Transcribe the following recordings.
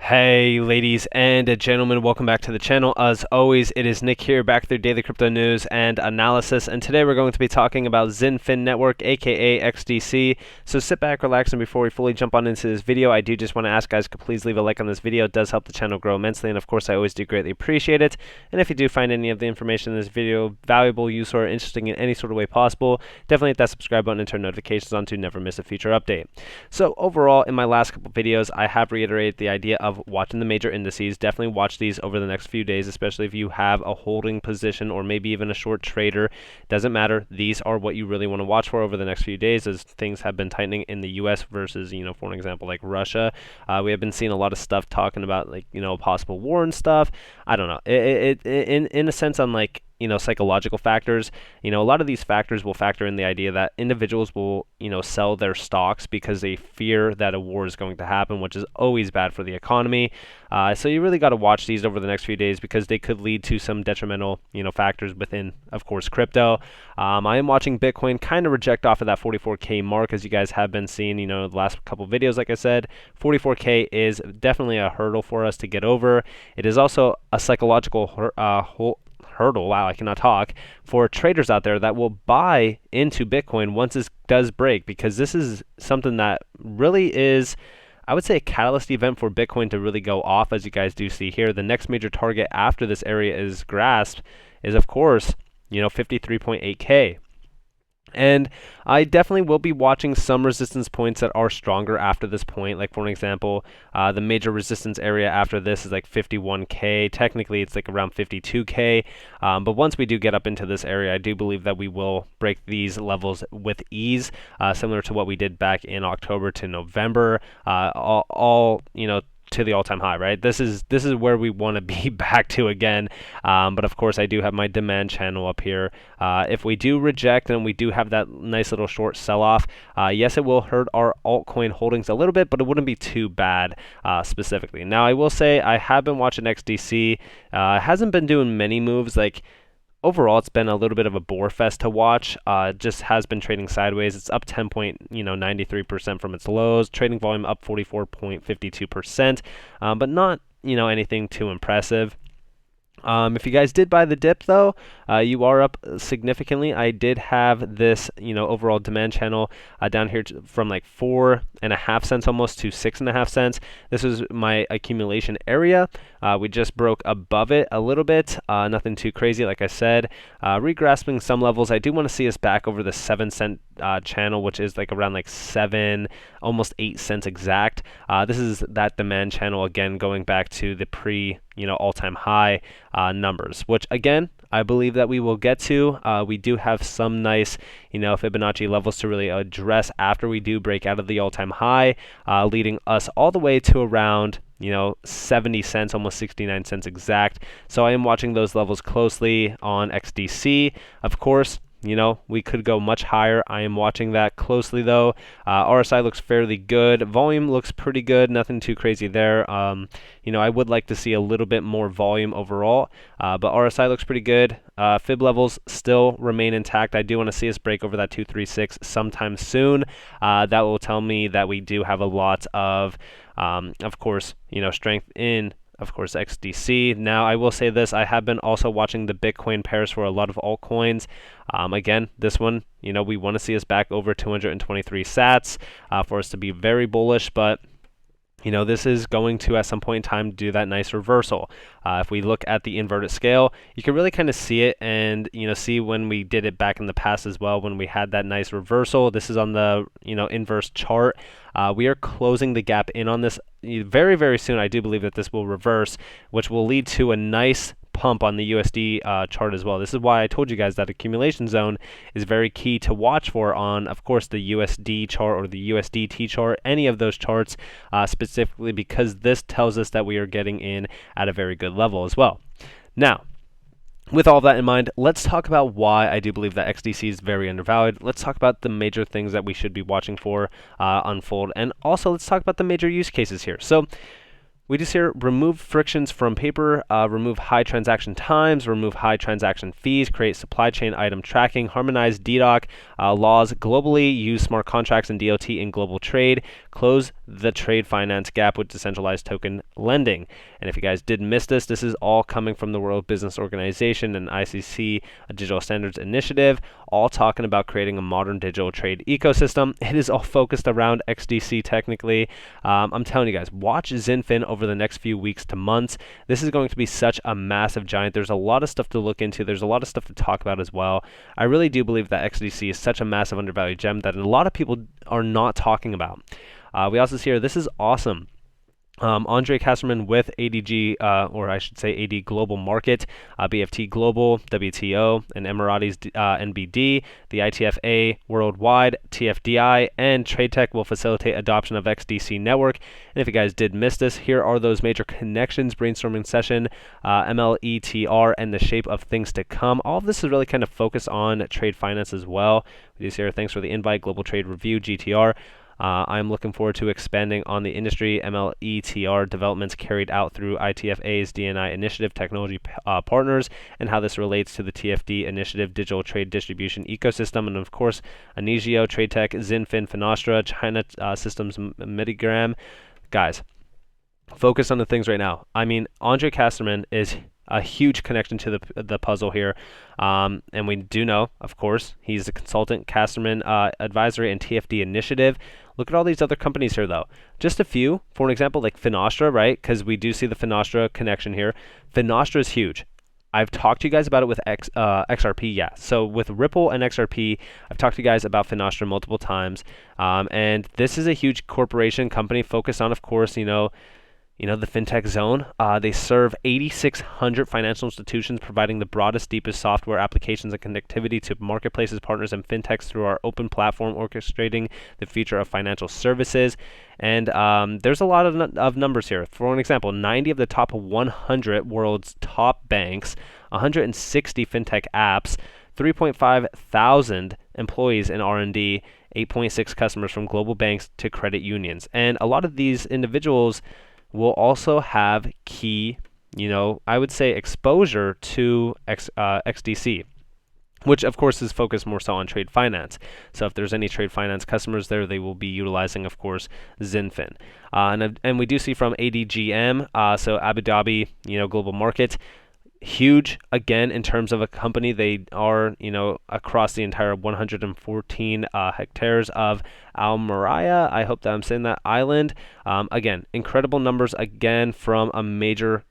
Hey ladies and gentlemen, welcome back to the channel. As always, it is Nick here, back with your daily crypto news and analysis, and today we're going to be talking about Xinfin Network, aka XDC. So sit back, relax, and before we fully jump on into this video, I do just want to ask guys to please leave a like on this video. It does help the channel grow immensely, and of course I always do greatly appreciate it. And if you do find any of the information in this video valuable, useful, or interesting in any sort of way possible, definitely hit that subscribe button and turn notifications on to never miss a future update. So overall, in my last couple videos, I have reiterated the idea of watching the major indices. Definitely watch these over the next few days, especially if you have a holding position or maybe even a short trader. Doesn't matter. These are what you really want to watch for over the next few days, as things have been tightening in the US versus, for an example, like Russia. We have been seeing a lot of stuff talking about, like, possible war and stuff. I don't know. In a sense, on like, psychological factors, a lot of these factors will factor in the idea that individuals will, sell their stocks because they fear that a war is going to happen, which is always bad for the economy. So you really got to watch these over the next few days because they could lead to some detrimental, factors within, of course, crypto. I am watching Bitcoin kind of reject off of that 44K mark, as you guys have been seeing, the last couple videos. Like I said, 44K is definitely a hurdle for us to get over. It is also a psychological hurdle, wow, I cannot talk, for traders out there that will buy into Bitcoin once this does break, because this is something that really is, I would say, a catalyst event for Bitcoin to really go off. As you guys do see here, the next major target after this area is grasped is, of course, 53.8K. And I definitely will be watching some resistance points that are stronger after this point. Like, for an example, the major resistance area after this is like 51K. Technically, it's like around 52K. But once we do get up into this area, I do believe that we will break these levels with ease, similar to what we did back in October to November. All to the all-time high, right? This is where we want to be back to again. But of course, I do have my demand channel up here. If we do reject and we do have that nice little short sell-off, yes, it will hurt our altcoin holdings a little bit, but it wouldn't be too bad specifically. Now, I will say I have been watching XDC. Hasn't been doing many moves. Like, overall, it's been a little bit of a bore fest to watch. Just has been trading sideways. It's up 10.93% from its lows. Trading volume up 44.52%, but not anything too impressive. If you guys did buy the dip, though, you are up significantly. I did have this, overall demand channel down here from like 4.5 cents almost to 6.5 cents. This is my accumulation area. We just broke above it a little bit. Nothing too crazy, like I said. Regrasping some levels. I do want to see us back over the 7-cent channel, which is like around like 7, almost 8 cents exact. This is that demand channel again, going back to the pre all-time high numbers, which again I believe that we will get to. We do have some nice Fibonacci levels to really address after we do break out of the all-time high, leading us all the way to around 70 cents, almost 69 cents exact. So I am watching those levels closely on XDC. Of course, we could go much higher. I am watching that closely, though. RSI looks fairly good. Volume looks pretty good. Nothing too crazy there. I would like to see a little bit more volume overall, but RSI looks pretty good. Fib levels still remain intact. I do want to see us break over that 236 sometime soon. That will tell me that we do have a lot of course, strength in, of course, XDC. Now, I will say this. I have been also watching the Bitcoin pairs for a lot of altcoins. Again, this one, we want to see us back over 223 sats for us to be very bullish, but this is going to, at some point in time, do that nice reversal. If we look at the inverted scale, you can really kind of see it, and see when we did it back in the past as well, when we had that nice reversal. This is on the inverse chart. We are closing the gap in on this very, very soon. I do believe that this will reverse, which will lead to a nice pump on the USD chart as well. This is why I told you guys that accumulation zone is very key to watch for on, of course, the USD chart or the USDT chart, any of those charts specifically, because this tells us that we are getting in at a very good level as well. Now, with all of that in mind, let's talk about why I do believe that XDC is very undervalued. Let's talk about the major things that we should be watching for unfold, and also let's talk about the major use cases here. So we just here remove frictions from paper, remove high transaction times, remove high transaction fees, create supply chain item tracking, harmonize DDoC laws globally, use smart contracts and DOT in global trade, close the trade finance gap with decentralized token lending. And if you guys did miss this, this is all coming from the World Business Organization and ICC, a Digital Standards Initiative, all talking about creating a modern digital trade ecosystem. It is all focused around XDC technically. I'm telling you guys, watch Xinfin over the next few weeks to months. This is going to be such a massive giant. There's a lot of stuff to look into. There's a lot of stuff to talk about as well. I really do believe that XDC is such a massive undervalued gem that a lot of people are not talking about. We also see here, this is awesome. Andre Kasserman with ADG, or I should say AD Global Market, BFT Global, WTO, and Emiratis NBD, the ITFA Worldwide, TFDI, and TradeTech will facilitate adoption of XDC network. And if you guys did miss this, here are those major connections brainstorming session, MLETR, and the shape of things to come. All of this is really kind of focused on trade finance as well. We do see here, thanks for the invite, Global Trade Review, GTR. I'm looking forward to expanding on the industry MLETR developments carried out through ITFA's DNI initiative technology partners and how this relates to the TFD initiative digital trade distribution ecosystem. And of course, Anigio, TradeTech, Xinfin, Finastra, China Systems, Medigram. Guys, focus on the things right now. I mean, Andre Kasserman is a huge connection to the puzzle here. And we do know, of course, he's a consultant, Kasserman Advisory, and TFD Initiative. Look at all these other companies here, though. Just a few, for an example, like Finastra, right? Because we do see the Finastra connection here. Finastra is huge. I've talked to you guys about it with XRP, yeah. So with Ripple and XRP, I've talked to you guys about Finastra multiple times. And this is a huge corporation company focused on, of course, the fintech zone. They serve 8,600 financial institutions, providing the broadest, deepest software applications and connectivity to marketplaces, partners, and fintechs through our open platform, orchestrating the future of financial services. And there's a lot of numbers here. For an example, 90 of the top 100 world's top banks, 160 fintech apps, 3.5 thousand employees in R&D, 8.6 customers from global banks to credit unions. And a lot of these individuals will also have key, I would say exposure to XDC, which of course is focused more so on trade finance. So if there's any trade finance customers there, they will be utilizing, of course, Xinfin. And we do see from ADGM, so Abu Dhabi, global market, huge again in terms of a company. They are across the entire 114 hectares of Al Maraya. I hope that I'm saying that island. Again, incredible numbers again from a major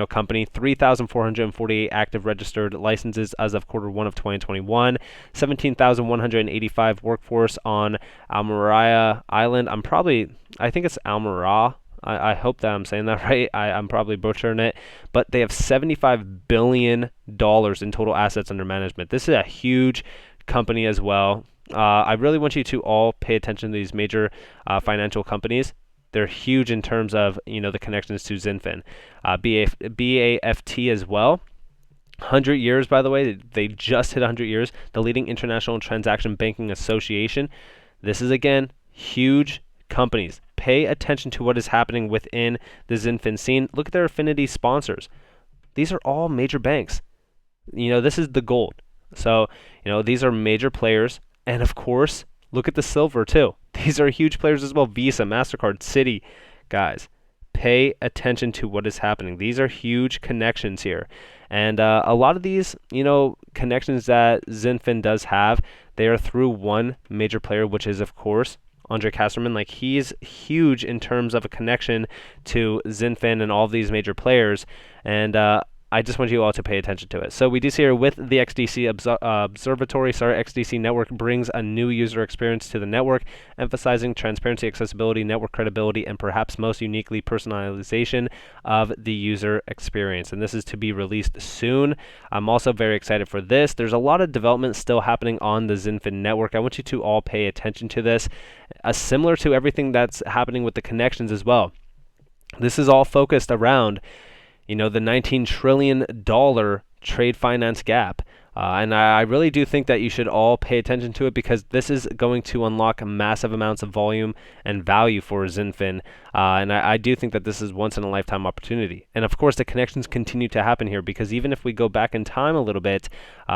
company. 3,448 active registered licenses as of Q1 of 2021. 17,185 workforce on Al Maraya Island. I think it's Al Maraya. I hope that I'm saying that right. I'm probably butchering it. But they have $75 billion in total assets under management. This is a huge company as well. I really want you to all pay attention to these major financial companies. They're huge in terms of the connections to Xinfin. BAFT as well. 100 years, by the way. They just hit 100 years. The leading international transaction banking association. This is, again, huge companies. Pay attention to what is happening within the Xinfin scene. Look at their affinity sponsors. These are all major banks. This is the gold. So, these are major players. And of course, look at the silver too. These are huge players as well. Visa, MasterCard, Citi. Guys, pay attention to what is happening. These are huge connections here. And a lot of these, connections that Xinfin does have, they are through one major player, which is, of course, Andre Kasserman. Like, he's huge in terms of a connection to Xinfin and all of these major players. And I just want you all to pay attention to it. So we do see here with the XDC Observatory, XDC network brings a new user experience to the network, emphasizing transparency, accessibility, network credibility, and perhaps most uniquely personalization of the user experience. And this is to be released soon. I'm also very excited for this. There's a lot of development still happening on the Xinfin network. I want you to all pay attention to this, similar to everything that's happening with the connections as well. This is all focused around the $19 trillion trade finance gap. And I really do think that you should all pay attention to it, because this is going to unlock massive amounts of volume and value for Xinfin. And I do think that this is once in a lifetime opportunity. And of course, the connections continue to happen here, because even if we go back in time a little bit,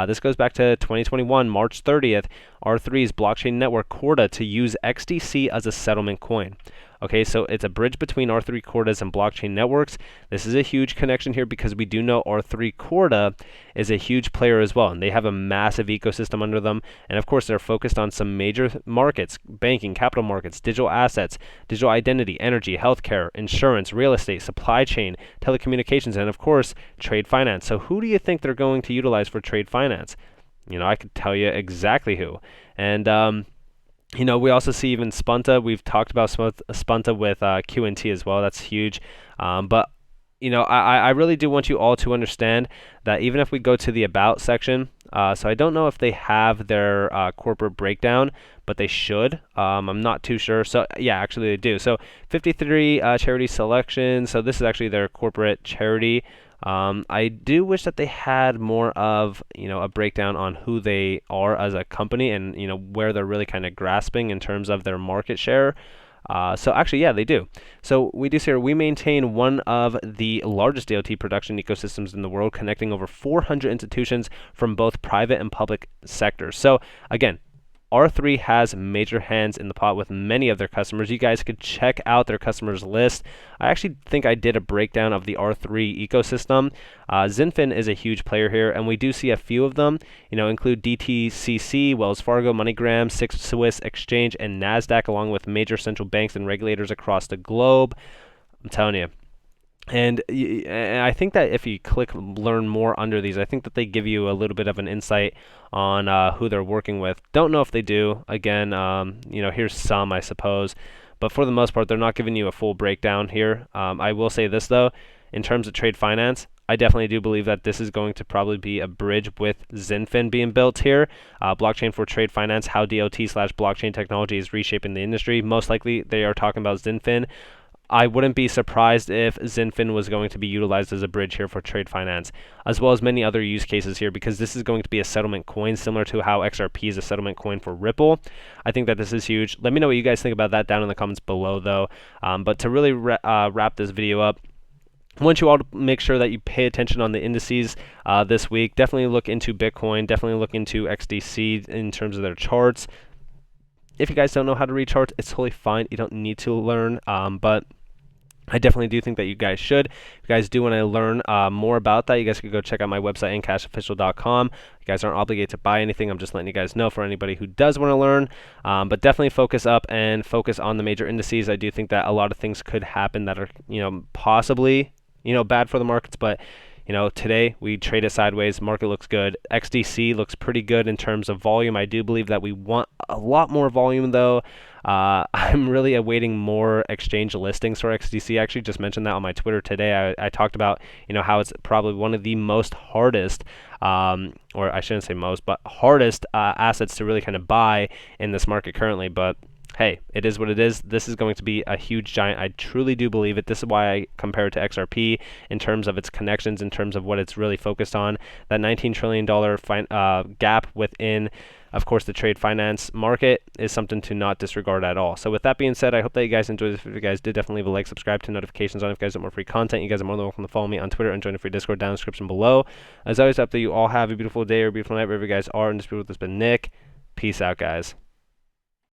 this goes back to 2021, March 30th, R3's blockchain network Corda to use XDC as a settlement coin. Okay, so it's a bridge between R3 Cordas and blockchain networks. This is a huge connection here, because we do know R3 Corda is a huge player as well, and they have a massive ecosystem under them. And of course, they're focused on some major markets: banking, capital markets, digital assets, digital identity, energy, healthcare, insurance, real estate, supply chain, telecommunications, and of course, trade finance. So who do you think they're going to utilize for trade finance? I could tell you exactly who. And we also see even Spunta. We've talked about Spunta with QNT as well. That's huge. But I really do want you all to understand that even if we go to the About section, so I don't know if they have their corporate breakdown, but they should. I'm not too sure. So yeah, actually they do. So 53 charity selections. So this is actually their corporate charity. I do wish that they had more of a breakdown on who they are as a company, and where they're really kind of grasping in terms of their market share. So actually, yeah, they do. So we do see here, we maintain one of the largest DLT production ecosystems in the world, connecting over 400 institutions from both private and public sectors. So again, R3 has major hands in the pot with many of their customers. You guys could check out their customers list. I actually think I did a breakdown of the R3 ecosystem. Xinfin is a huge player here, and we do see a few of them, include DTCC, Wells Fargo, MoneyGram, Six Swiss Exchange, and NASDAQ, along with major central banks and regulators across the globe. I'm telling you. And I think that if you click learn more under these, I think that they give you a little bit of an insight on who they're working with. Don't know if they do. Again, here's some, I suppose. But for the most part, they're not giving you a full breakdown here. I will say this, though. In terms of trade finance, I definitely do believe that this is going to probably be a bridge with Xinfin being built here. Blockchain for trade finance, how DLT/blockchain technology is reshaping the industry. Most likely, they are talking about Xinfin. I wouldn't be surprised if Xinfin was going to be utilized as a bridge here for trade finance, as well as many other use cases here, because this is going to be a settlement coin, similar to how XRP is a settlement coin for Ripple. I think that this is huge. Let me know what you guys think about that down in the comments below, though. But to really wrap this video up, I want you all to make sure that you pay attention on the indices this week. Definitely look into Bitcoin. Definitely look into XDC in terms of their charts. If you guys don't know how to read charts, it's totally fine. You don't need to learn, but I definitely do think that you guys should. If you guys do want to learn more about that, you guys could go check out my website, NCashOfficial.com. You guys aren't obligated to buy anything. I'm just letting you guys know for anybody who does want to learn. But definitely focus up and focus on the major indices. I do think that a lot of things could happen that are, possibly, bad for the markets, but today we traded sideways. Market looks good. XDC looks pretty good in terms of volume. I do believe that we want a lot more volume, though. I'm really awaiting more exchange listings for XDC. I actually just mentioned that on my Twitter today. I talked about how it's probably one of the most hardest, or I shouldn't say most, but hardest assets to really kind of buy in this market currently. But hey, it is what it is. This is going to be a huge giant. I truly do believe it. This is why I compare it to XRP in terms of its connections, in terms of what it's really focused on. That $19 trillion gap within, of course, the trade finance market is something to not disregard at all. So with that being said, I hope that you guys enjoyed this. If you guys did, definitely leave a like, subscribe to notifications on if you guys want more free content. You guys are more than welcome to follow me on Twitter and join the free Discord down in the description below. As always, I hope that you all have a beautiful day or a beautiful night wherever you guys are. And this has been Nick. Peace out, guys.